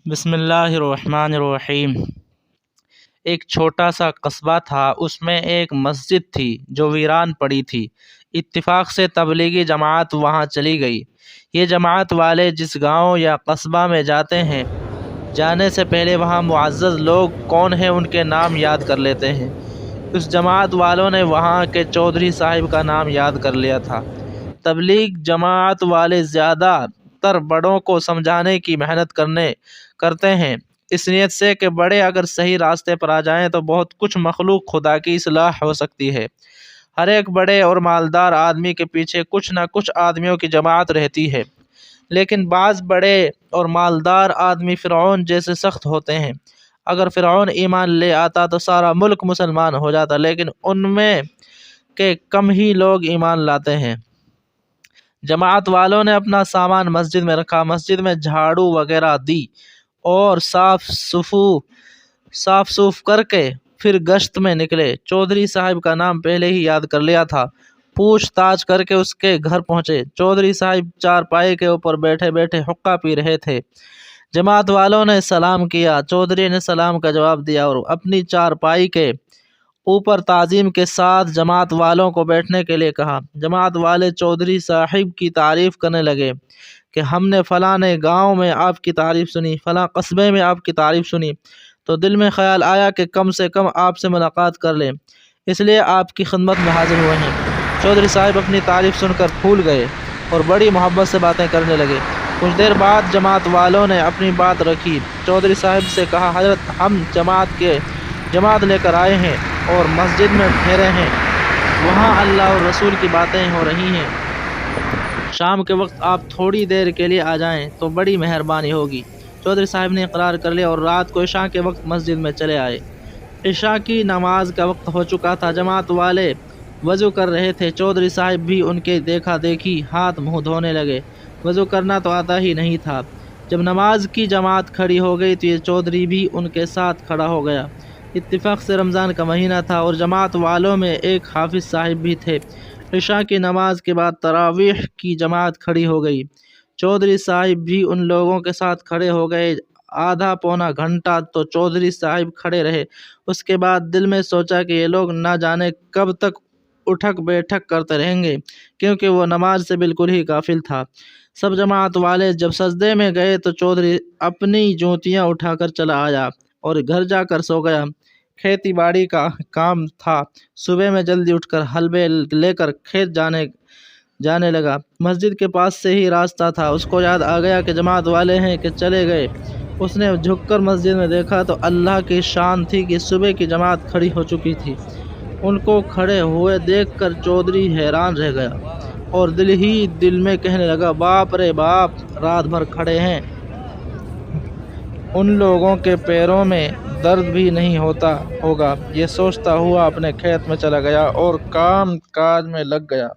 بسم اللہ الرحمن الرحیم۔ ایک چھوٹا سا قصبہ تھا، اس میں ایک مسجد تھی جو ویران پڑی تھی۔ اتفاق سے تبلیغی جماعت وہاں چلی گئی۔ یہ جماعت والے جس گاؤں یا قصبہ میں جاتے ہیں، جانے سے پہلے وہاں معزز لوگ کون ہیں ان کے نام یاد کر لیتے ہیں۔ اس جماعت والوں نے وہاں کے چودھری صاحب کا نام یاد کر لیا تھا۔ تبلیغ جماعت والے زیادہ تر بڑوں کو سمجھانے کی محنت کرتے ہیں، اس نیت سے کہ بڑے اگر صحیح راستے پر آ جائیں تو بہت کچھ مخلوق خدا کی اصلاح ہو سکتی ہے۔ ہر ایک بڑے اور مالدار آدمی کے پیچھے کچھ نہ کچھ آدمیوں کی جماعت رہتی ہے، لیکن بعض بڑے اور مالدار آدمی فرعون جیسے سخت ہوتے ہیں۔ اگر فرعون ایمان لے آتا تو سارا ملک مسلمان ہو جاتا، لیکن ان میں کے کم ہی لوگ ایمان لاتے ہیں۔ جماعت والوں نے اپنا سامان مسجد میں رکھا، مسجد میں جھاڑو وغیرہ دی اور صاف صوف کر کے پھر گشت میں نکلے۔ چودھری صاحب کا نام پہلے ہی یاد کر لیا تھا، پوچھ تاچھ کر کے اس کے گھر پہنچے۔ چودھری صاحب چارپائی کے اوپر بیٹھے بیٹھے حقہ پی رہے تھے۔ جماعت والوں نے سلام کیا، چودھری نے سلام کا جواب دیا اور اپنی چارپائی کے اوپر تعظیم کے ساتھ جماعت والوں کو بیٹھنے کے لیے کہا۔ جماعت والے چودھری صاحب کی تعریف کرنے لگے کہ ہم نے فلاں گاؤں میں آپ کی تعریف سنی، فلاں قصبے میں آپ کی تعریف سنی، تو دل میں خیال آیا کہ کم سے کم آپ سے ملاقات کر لیں، اس لیے آپ کی خدمت میں حاضر ہوئے ہیں۔ چودھری صاحب اپنی تعریف سن کر پھول گئے اور بڑی محبت سے باتیں کرنے لگے۔ کچھ دیر بعد جماعت والوں نے اپنی بات رکھی۔ چودھری صاحب سے کہا، حضرت ہم جماعت لے کر آئے ہیں اور مسجد میں ٹھہرے ہیں، وہاں اللہ اور رسول کی باتیں ہو رہی ہیں، شام کے وقت آپ تھوڑی دیر کے لیے آ جائیں تو بڑی مہربانی ہوگی۔ چودھری صاحب نے اقرار کر لیا اور رات کو عشاء کے وقت مسجد میں چلے آئے۔ عشاء کی نماز کا وقت ہو چکا تھا، جماعت والے وضو کر رہے تھے۔ چودھری صاحب بھی ان کے دیکھا دیکھی ہاتھ منہ دھونے لگے۔ وضو کرنا تو آتا ہی نہیں تھا۔ جب نماز کی جماعت کھڑی ہو گئی تو یہ چودھری بھی ان کے ساتھ کھڑا ہو گیا۔ اتفاق سے رمضان کا مہینہ تھا اور جماعت والوں میں ایک حافظ صاحب بھی تھے۔ عشاء کی نماز کے بعد تراویح کی جماعت کھڑی ہو گئی۔ چودھری صاحب بھی ان لوگوں کے ساتھ کھڑے ہو گئے۔ آدھا پونا گھنٹہ تو چودھری صاحب کھڑے رہے۔ اس کے بعد دل میں سوچا کہ یہ لوگ نہ جانے کب تک اٹھک بیٹھک کرتے رہیں گے، کیونکہ وہ نماز سے بالکل ہی غافل تھا۔ سب جماعت والے جب سجدے میں گئے تو چودھری اپنی جوتیاں اٹھا کر چلا آیا اور گھر جا کر سو گیا۔ کھیتی باڑی کا کام تھا، صبح میں جلدی اٹھ کر حلبے لے کر کھیت جانے لگا۔ مسجد کے پاس سے ہی راستہ تھا، اس کو یاد آ گیا کہ جماعت والے ہیں کہ چلے گئے۔ اس نے جھک کر مسجد میں دیکھا تو اللہ کی شان تھی کہ صبح کی جماعت کھڑی ہو چکی تھی۔ ان کو کھڑے ہوئے دیکھ کر چودھری حیران رہ گیا اور دل میں کہنے لگا، باپ رے باپ، رات بھر کھڑے ہیں، ان لوگوں کے پیروں میں درد بھی نہیں ہوتا ہوگا۔ یہ سوچتا ہوا اپنے کھیت میں چلا گیا اور کام کاج میں لگ گیا۔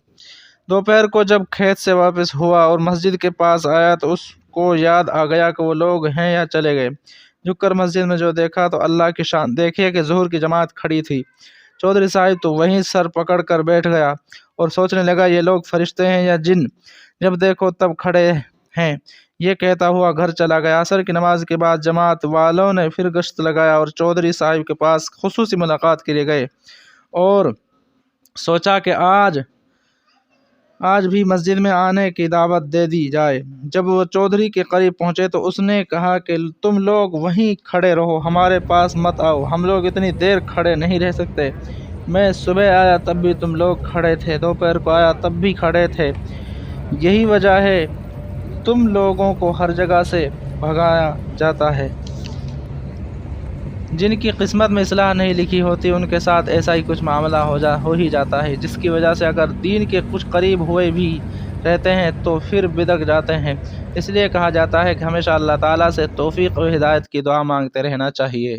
دوپہر کو جب کھیت سے واپس ہوا اور مسجد کے پاس آیا تو اس کو یاد آ گیا کہ وہ لوگ ہیں یا چلے گئے۔ جھک کر مسجد میں جو دیکھا تو اللہ کی شان دیکھیے کہ ظہر کی جماعت کھڑی تھی۔ چودھری صاحب تو وہیں سر پکڑ کر بیٹھ گیا اور سوچنے لگا، یہ لوگ فرشتے ہیں یا جن، جب دیکھو تب کھڑے ہیں۔ یہ کہتا ہوا گھر چلا گیا۔ عصر کی نماز کے بعد جماعت والوں نے پھر گشت لگایا اور چودھری صاحب کے پاس خصوصی ملاقات کے لیے گئے اور سوچا کہ آج بھی مسجد میں آنے کی دعوت دے دی جائے۔ جب وہ چودھری کے قریب پہنچے تو اس نے کہا کہ تم لوگ وہیں کھڑے رہو، ہمارے پاس مت آؤ، ہم لوگ اتنی دیر کھڑے نہیں رہ سکتے۔ میں صبح آیا تب بھی تم لوگ کھڑے تھے، دوپہر کو آیا تب بھی کھڑے تھے، یہی وجہ ہے تم لوگوں کو ہر جگہ سے بھگایا جاتا ہے۔ جن کی قسمت میں اصلاح نہیں لکھی ہوتی ان کے ساتھ ایسا ہی کچھ معاملہ ہو ہی جاتا ہے، جس کی وجہ سے اگر دین کے کچھ قریب ہوئے بھی رہتے ہیں تو پھر بدک جاتے ہیں۔ اس لیے کہا جاتا ہے کہ ہمیشہ اللہ تعالیٰ سے توفیق و ہدایت کی دعا مانگتے رہنا چاہیے۔